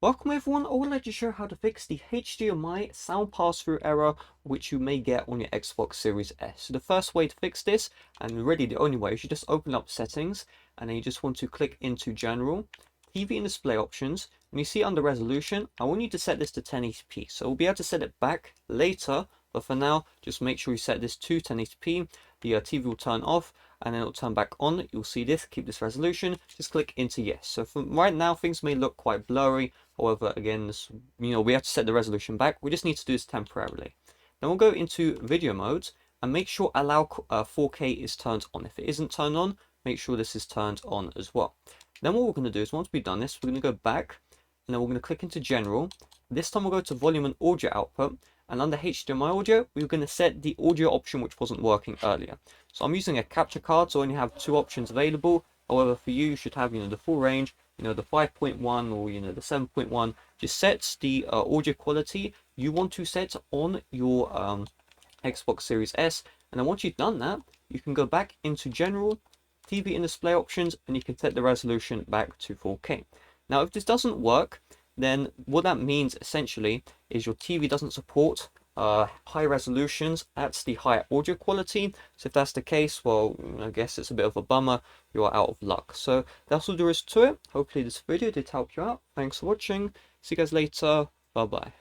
Welcome everyone, I would like to show how to fix the HDMI sound pass-through error which you may get on your Xbox Series S. So the first way to fix this, and really the only way, is you just open up settings and then you just want to click into general, TV and display options, and you see under resolution, I want you to set this to 1080p. So we'll be able to set it back later, but for now, just make sure you set this to 1080p. The TV will turn off and then it'll turn back on. You'll see this, keep this resolution, just click into yes. So from right now, things may look quite blurry. However, again, we have to set the resolution back. We just need to do this temporarily. Then we'll go into video modes and make sure allow 4K is turned on. If it isn't turned on, make sure this is turned on as well. Then what we're going to do is once we've done this, we're going to go back and then we're going to click into general. This time we'll go to volume and audio output, and under HDMI audio, we're going to set the audio option which wasn't working earlier. So I'm using a capture card, so I only have two options available. However, for you should have, the full range, the 5.1 or, the 7.1. Just sets the audio quality you want to set on your Xbox Series S. And then once you've done that, you can go back into general, TV and display options, and you can set the resolution back to 4K. Now, if this doesn't work, then what that means essentially is your TV doesn't support high resolutions at the higher audio quality. So if that's the case, well, I guess it's a bit of a bummer. You are out of luck. So that's all there is to it. Hopefully this video did help you out. Thanks for watching. See you guys later. Bye bye.